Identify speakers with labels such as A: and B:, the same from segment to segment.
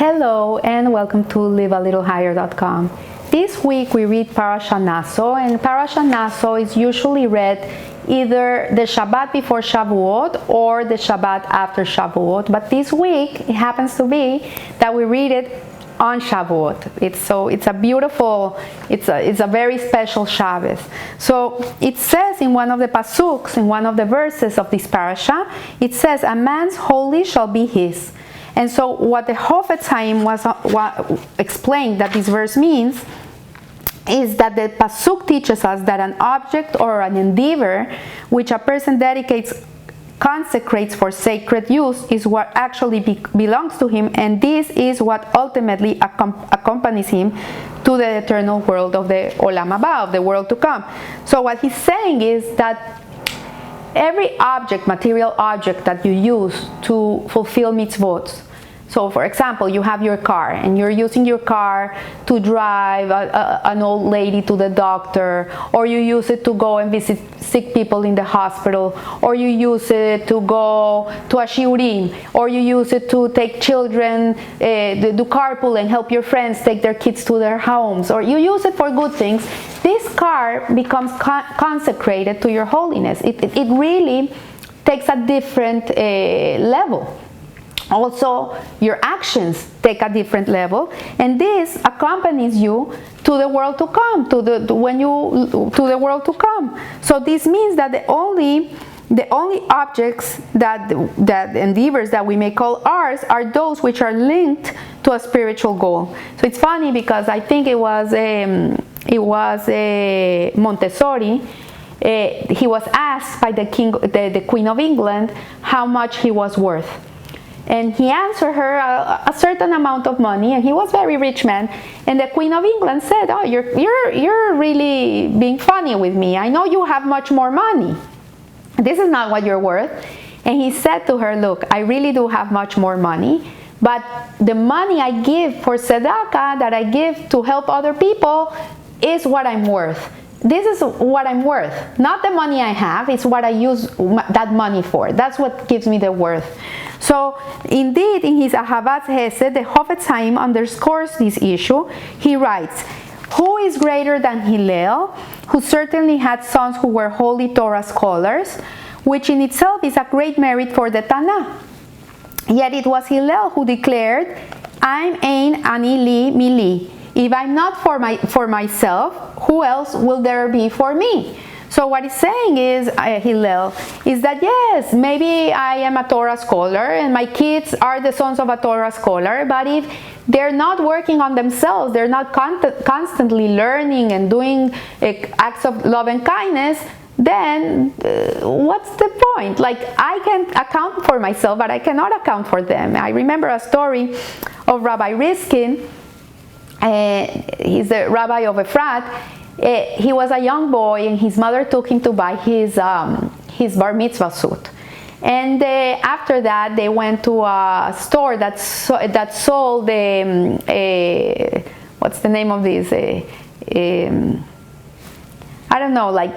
A: Hello and welcome to livealittlehigher.com. This week we read Parashat Naso, and Parashat Naso is usually read either the Shabbat before Shavuot or the Shabbat after Shavuot, but this week it happens to be that we read it on Shavuot. It's a very special Shabbos. So it says in one of the pasuks, in one of the verses of this parasha, it says, "A man's holy shall be his." And so what the Hafetz Haim explained that this verse means is that the pasuk teaches us that an object or an endeavor which a person consecrates for sacred use is what actually belongs to him, and this is what ultimately accompanies him to the eternal world of the Olam Haba, of the world to come. So what he's saying is that every object, material object that you use to fulfill mitzvot. So for example, you have your car and you're using your car to drive an old lady to the doctor, or you use it to go and visit sick people in the hospital, or you use it to go to a shiurim, or you use it to take children, do carpool and help your friends take their kids to their homes, or you use it for good things. This car becomes consecrated to your holiness. It really takes a different level. Also, your actions take a different level, and this accompanies you to the world to come, to the world to come. So this means that the only objects that endeavors that we may call ours are those which are linked to a spiritual goal. So it's funny because I think it was Montessori. He was asked by the Queen of England how much he was worth. And he answered her a certain amount of money, and he was a very rich man. And the Queen of England said, "Oh, you're really being funny with me. I know you have much more money. This is not what you're worth." And he said to her, "Look, I really do have much more money, but the money I give for tzedakah, that I give to help other people, is what I'm worth. This is what I'm worth. Not the money I have, it's what I use that money for. That's what gives me the worth." So indeed, in his Ahavat Hesed, the Hafetz Haim underscores this issue. He writes, "Who is greater than Hillel, who certainly had sons who were holy Torah scholars, which in itself is a great merit for the Tanakh. Yet it was Hillel who declared, 'I'm ein ani li mili.' If I'm not for myself, who else will there be for me?" So what he's saying is, Hillel, is that yes, maybe I am a Torah scholar and my kids are the sons of a Torah scholar, but if they're not working on themselves, they're not constantly learning and doing acts of love and kindness, then what's the point? Like, I can account for myself, but I cannot account for them. I remember a story of Rabbi Riskin. He's the rabbi of Efrat. He was a young boy, and his mother took him to buy his bar mitzvah suit. And after that, they went to a store that sold what's the name of this? I don't know, I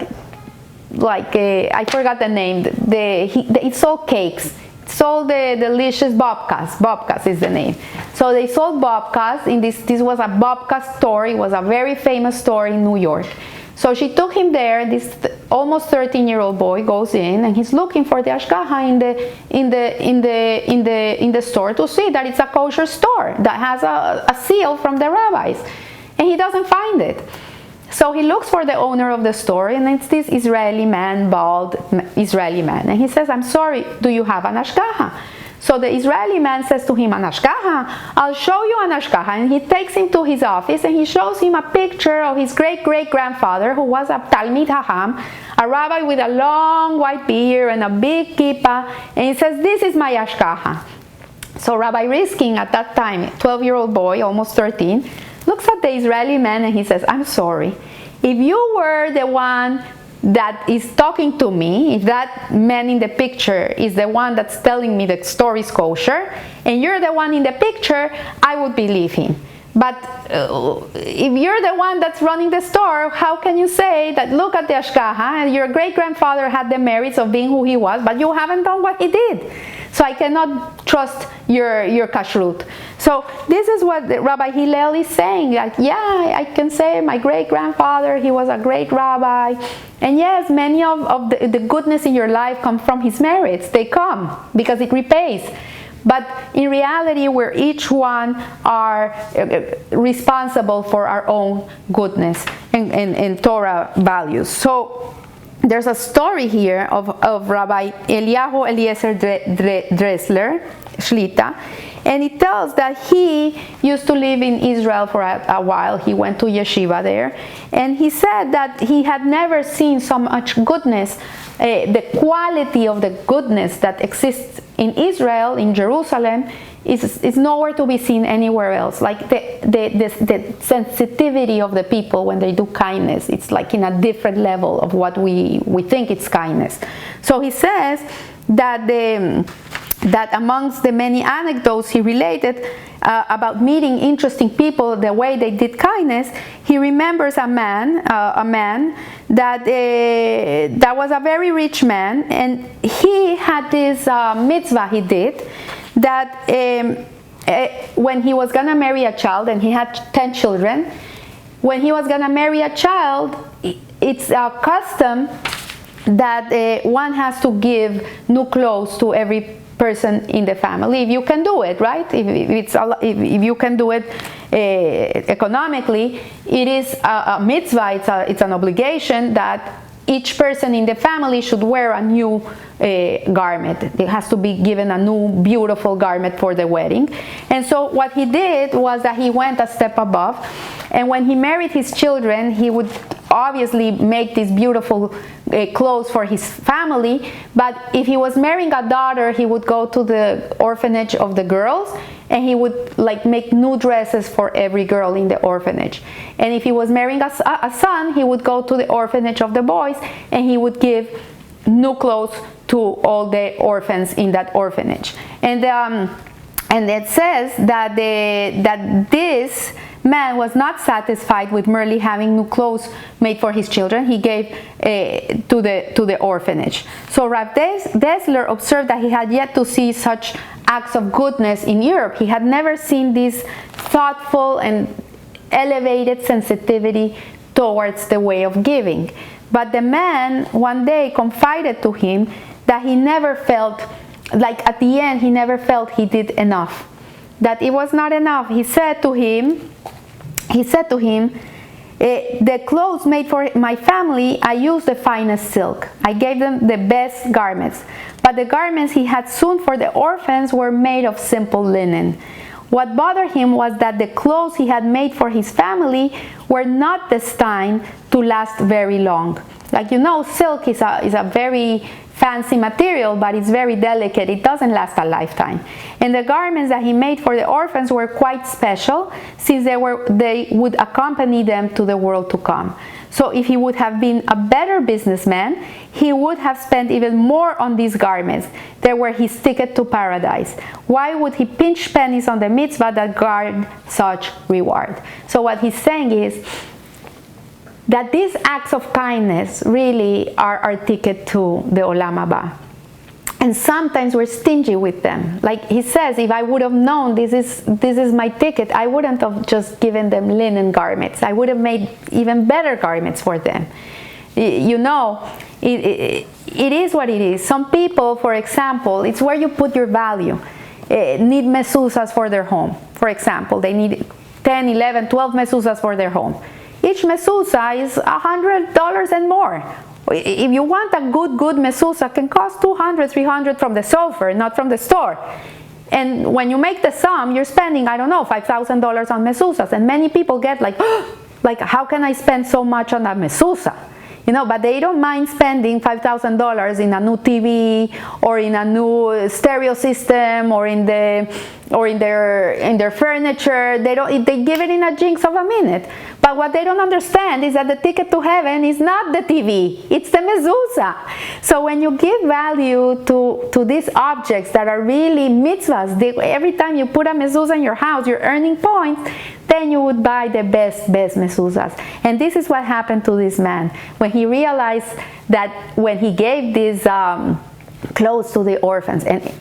A: forgot the name. It sold cakes. Sold the delicious babkas. Babkas is the name. So they sold babkas. This was a babka store. It was a very famous store in New York. So she took him there. This almost 13-year-old boy goes in, and he's looking for the ashgaha in the store to see that it's a kosher store that has a seal from the rabbis, and he doesn't find it. So he looks for the owner of the store, and it's this Israeli man, bald Israeli man. And he says, "I'm sorry, do you have an ashgaha?" So the Israeli man says to him, "An ashgaha? I'll show you an ashgaha." And he takes him to his office, and he shows him a picture of his great-great-grandfather, who was a Talmid Hacham, a rabbi with a long white beard and a big kippah. And he says, "This is my ashgaha." So Rabbi Riskin, at that time, 12-year-old boy, almost 13, looks at the Israeli man and he says, "I'm sorry. If you were the one that is talking to me, if that man in the picture is the one that's telling me the story is kosher, and you're the one in the picture, I would believe him. But if you're the one that's running the store, how can you say that, look at the ashgaha, and your great-grandfather had the merits of being who he was, but you haven't done what he did?" So I cannot trust your kashrut. So this is what Rabbi Hillel is saying. Like, yeah, I can say my great-grandfather, he was a great rabbi. And yes, many of the goodness in your life come from his merits. They come because it repays. But in reality, we're each one are responsible for our own goodness and Torah values. So there's a story here of Rabbi Eliyahu Eliezer Dressler, Shlita, and it tells that he used to live in Israel for a while. He went to yeshiva there, and he said that he had never seen so much goodness, the quality of the goodness that exists in Israel, in Jerusalem, is nowhere to be seen anywhere else. Like the sensitivity of the people when they do kindness, it's like in a different level of what we think it's kindness. So he says that that amongst the many anecdotes he related about meeting interesting people, the way they did kindness, he remembers a man that was a very rich man, and he had this mitzvah he did that when he was gonna marry a child, and he had 10 children, when he was gonna marry a child, it's a custom that one has to give new clothes to every person in the family, if you can do it, right? If you can do it economically, it is a mitzvah, it's an obligation that each person in the family should wear a new garment. It has to be given a new beautiful garment for the wedding. And so what he did was that he went a step above, and when he married his children, he would obviously make these beautiful clothes for his family, but if he was marrying a daughter, he would go to the orphanage of the girls, and he would like make new dresses for every girl in the orphanage. And if he was marrying a son, he would go to the orphanage of the boys, and he would give new clothes to all the orphans in that orphanage. And it says that this man was not satisfied with merely having new clothes made for his children. He gave to the orphanage. So Rav Dessler observed that he had yet to see such acts of goodness in Europe. He had never seen this thoughtful and elevated sensitivity towards the way of giving. But the man one day confided to him that he never felt, like at the end, he never felt he did enough. That it was not enough. He said to him, the clothes made for my family, I used the finest silk. I gave them the best garments. But the garments he had sewn for the orphans were made of simple linen. What bothered him was that the clothes he had made for his family were not destined to last very long. Like, you know, silk is a very fancy material, but it's very delicate. It doesn't last a lifetime. And the garments that he made for the orphans were quite special, since they would accompany them to the world to come. So if he would have been a better businessman, he would have spent even more on these garments. They were his ticket to paradise. Why would he pinch pennies on the mitzvah that guard such reward? So what he's saying is that these acts of kindness really are our ticket to the Olam Haba. And sometimes we're stingy with them. Like he says, if I would have known this is my ticket, I wouldn't have just given them linen garments. I would have made even better garments for them. You know, it is what it is. Some people, for example, it's where you put your value, need mezuzahs for their home. For example, they need 10, 11, 12 mezuzahs for their home. Each mezuzah is $100 and more. If you want a good mezuzah, can cost $200, $300 from the sofer, not from the store. And when you make the sum, you're spending, I don't know, $5,000 on mezuzahs. And many people get like, how can I spend so much on a mezuzah? You know, but they don't mind spending $5,000 in a new TV or in a new stereo system or in their furniture. They give it in a jinx of a minute. But what they don't understand is that the ticket to heaven is not the TV, it's the mezuzah. So when you give value to these objects that are really mitzvahs, every time you put a mezuzah in your house, you're earning points, then you would buy the best mezuzahs. And this is what happened to this man. When he realized that when he gave these clothes to the orphans, and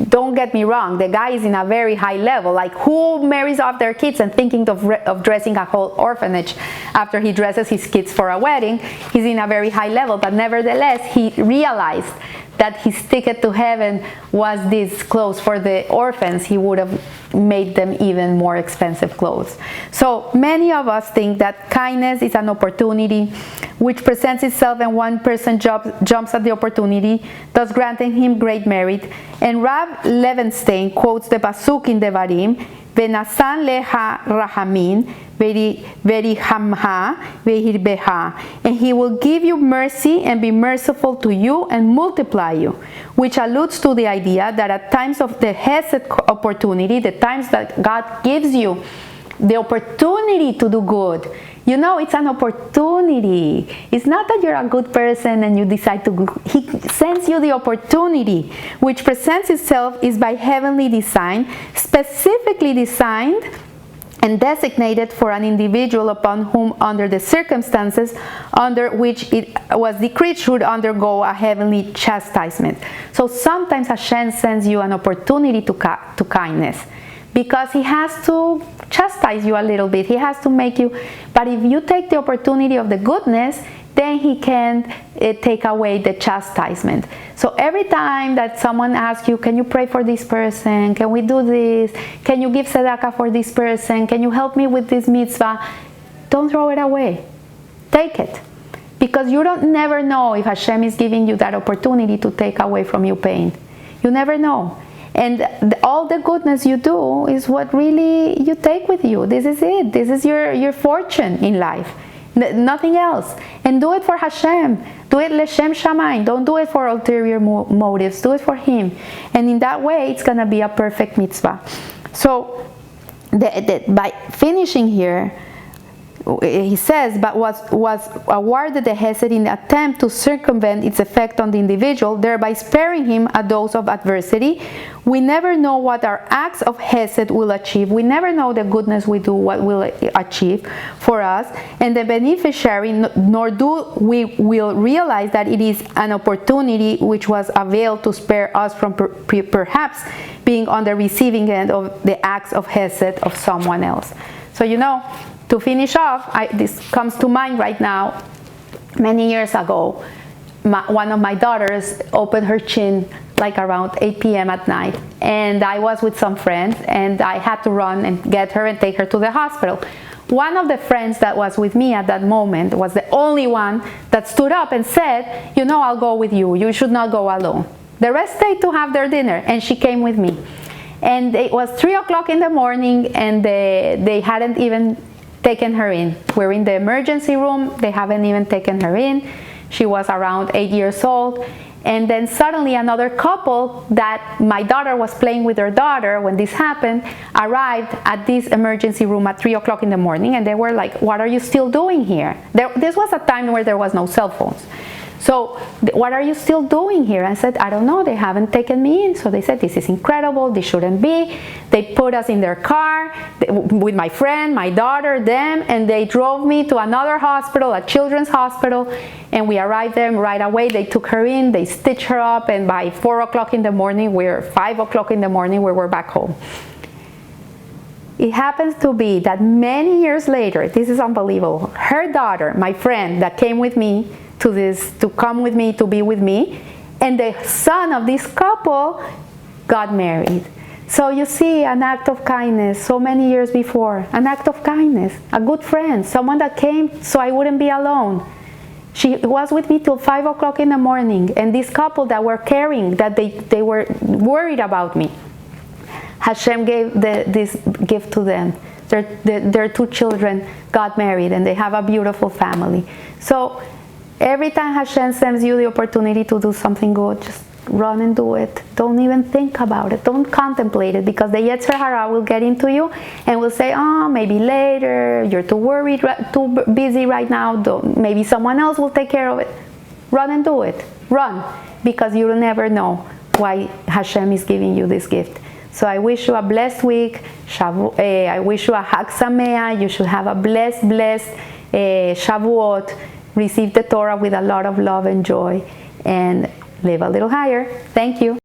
A: don't get me wrong, the guy is in a very high level. Like, who marries off their kids and thinking of dressing a whole orphanage after he dresses his kids for a wedding? He's in a very high level, but nevertheless, he realized that his ticket to heaven was these clothes for the orphans. He would have made them even more expensive clothes. So many of us think that kindness is an opportunity which presents itself, and one person jumps at the opportunity, thus granting him great merit. And Rav Levenstein quotes the pasuk in Devarim, "Venasan leha rahamin, verihamha, vehirbeha," and he will give you mercy and be merciful to you and multiply you, which alludes to the idea that at times of the hesed opportunity, the times that God gives you the opportunity to do good, you know, it's an opportunity. It's not that you're a good person and you decide to. He sends you the opportunity, which presents itself is by heavenly design, specifically designed and designated for an individual upon whom, under the circumstances under which it was decreed, should undergo a heavenly chastisement. So sometimes Hashem sends you an opportunity to kindness, because he has to chastise you a little bit. He has to make you, but if you take the opportunity of the goodness, then he can take away the chastisement. So every time that someone asks you, can you pray for this person? Can we do this? Can you give tzedakah for this person? Can you help me with this mitzvah? Don't throw it away. Take it. Because you don't never know if Hashem is giving you that opportunity to take away from you pain. You never know. And all the goodness you do is what really you take with you. This is it. This is your fortune in life. Nothing else. And do it for Hashem. Do it Leshem Shamayim. Don't do it for ulterior motives. Do it for Him. And in that way, it's going to be a perfect mitzvah. So, by finishing here, he says, but was awarded the hesed in the attempt to circumvent its effect on the individual, thereby sparing him a dose of adversity. We never know what our acts of hesed will achieve. We never know the goodness we do, what will achieve for us. And the beneficiary, nor do we will realize that it is an opportunity which was availed to spare us from perhaps being on the receiving end of the acts of hesed of someone else. So, you know, to finish off, this comes to mind right now. Many years ago, one of my daughters opened her chin like around 8 p.m. at night, and I was with some friends, and I had to run and get her and take her to the hospital. One of the friends that was with me at that moment was the only one that stood up and said, you know, I'll go with you. You should not go alone. The rest stayed to have their dinner, and she came with me. And it was 3 o'clock in the morning, and they hadn't even taken her in. We're in the emergency room. They haven't even taken her in. She was around 8 years old. And then suddenly another couple that my daughter was playing with her daughter when this happened arrived at this emergency room at 3 o'clock in the morning, and they were like, what are you still doing here? This was a time where there was no cell phones. So, what are you still doing here? I said, I don't know, they haven't taken me in. So they said, this is incredible, this shouldn't be. They put us in their car with my friend, my daughter, them, and they drove me to another hospital, a children's hospital, and we arrived there right away. They took her in, they stitched her up, and by 4 o'clock in the morning, 5 o'clock in the morning, we were back home. It happens to be that many years later, this is unbelievable, her daughter, my friend that came with me, to come with me, to be with me, and the son of this couple got married. So you see, an act of kindness so many years before, an act of kindness, a good friend, someone that came so I wouldn't be alone. She was with me till 5 o'clock in the morning, and this couple that were caring, that they were worried about me, Hashem gave this gift to them. Their 2 children got married, and they have a beautiful family. So every time Hashem sends you the opportunity to do something good, just run and do it. Don't even think about it. Don't contemplate it, because the Yetzer Hara will get into you and will say, oh, maybe later, you're too worried, too busy right now, maybe someone else will take care of it. Run and do it. Run, because you will never know why Hashem is giving you this gift. So I wish you a blessed week. I wish you a Hag Sameach. You should have a blessed Shavuot. Receive the Torah with a lot of love and joy, and live a little higher. Thank you.